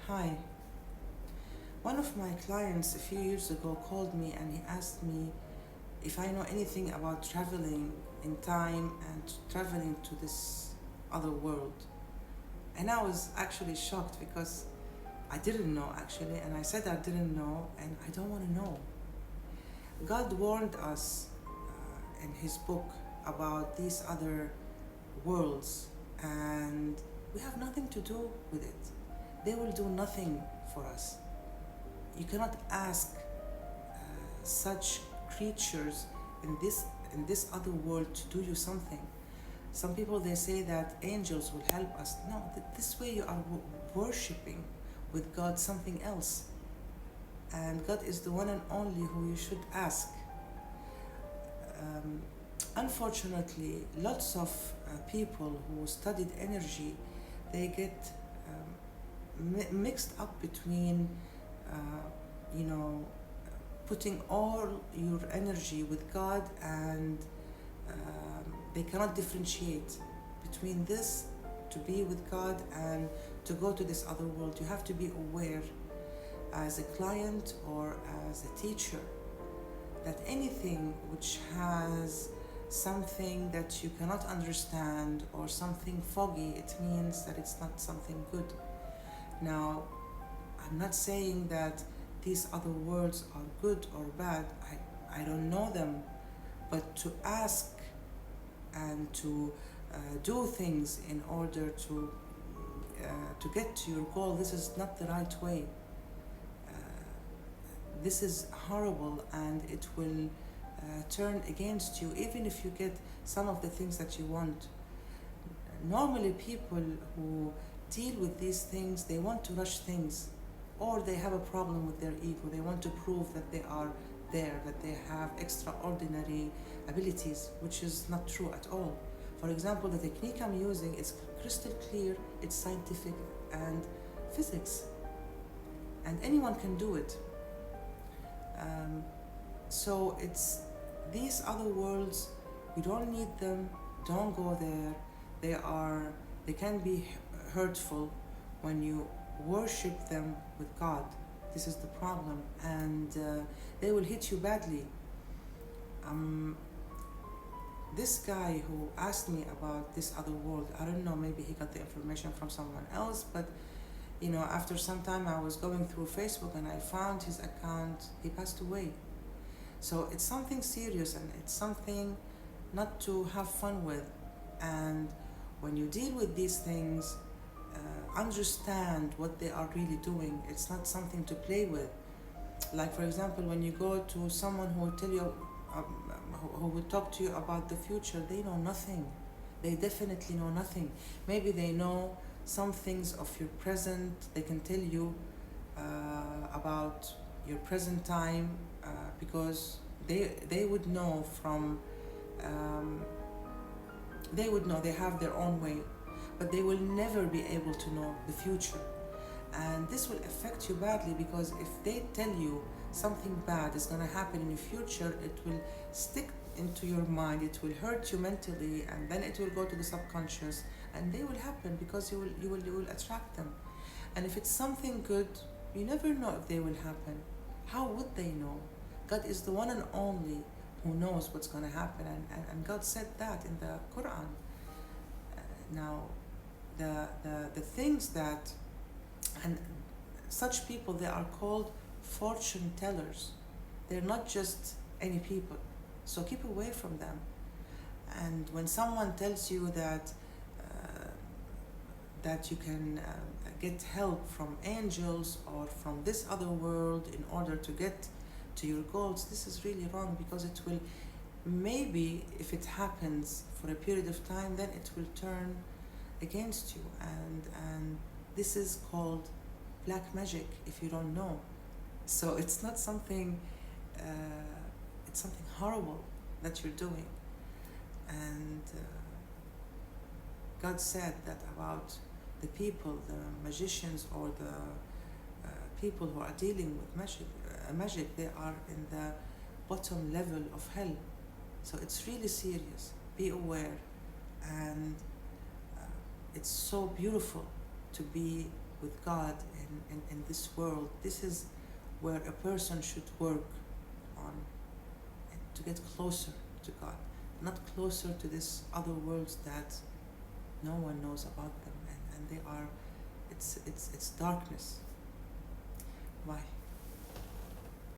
Hi. One of my clients a few years ago called me and he asked me if I know anything about traveling in time and traveling to this other world. And I was actually shocked because I didn't know actually, and I said I didn't know and I don't want to know. God warned us in His book about these other worlds, and we have nothing to do with it. They will do nothing for us. You cannot ask such creatures in this other world to do you something. Some people they say that angels will help us. No, this way you are worshipping with God something else, and God is the one and only who you should ask. Um, Unfortunately, lots of people who studied energy, they get mixed up between, uh, you know, putting all your energy with God, and they cannot differentiate between this to be with God and to go to this other world. You have to be aware as a client or as a teacher that anything which has something that you cannot understand or something foggy, it means that it's not something good. Now, I'm not saying that these other words are good or bad. I don't know them, but to ask and to do things in order to get to your goal, this is not the right way. Uh, this is horrible, and it will turn against you even if you get some of the things that you want. Normally, people who deal with these things, they want to rush things, or they have a problem with their ego. They want to prove that they are there, that they have extraordinary abilities, which is not true at all. For example, the technique I'm using is crystal clear, it's scientific and physics, and anyone can do it. Um, so it's these other worlds, we don't need them, don't go there. They can be hurtful when you worship them with God. This is the problem, and they will hit you badly. Um, this guy who asked me about this other world, I don't know, maybe he got the information from someone else, but after some time I was going through Facebook and I found his account. He passed away. So it's something serious, and it's something not to have fun with. And when you deal with these things, understand what they are really doing. It's not something to play with. Like, for example, when you go to someone who will tell you, who will talk to you about the future, they know nothing. They definitely know nothing. Maybe they know some things of your present. They can tell you about your present time, because they would know from they would know. They have their own way, but they will never be able to know the future. And this will affect you badly, because if they tell you something bad is going to happen in the future, it will stick into your mind, it will hurt you mentally, and then it will go to the subconscious, and they will happen because you will attract them. And if it's something good, you never know if they will happen. How would they know? God is the one and only who knows what's going to happen, and God said that in the Quran. Now, the things that, and such people, they are called fortune tellers. They're not just any people, so keep away from them. And when someone tells you that you can get help from angels or from this other world in order to get to your goals, this is really wrong, because it will, maybe if it happens for a period of time, then it will turn against you, and this is called black magic if you don't know. So it's not something it's something horrible that you're doing. And God said that about the people, the magicians, or the people who are dealing with magic, they are in the bottom level of hell. So it's really serious. Be aware. And it's so beautiful to be with God in this world. This is where a person should work on to get closer to God, not closer to this other worlds that no one knows about them, and they are, it's darkness. Why?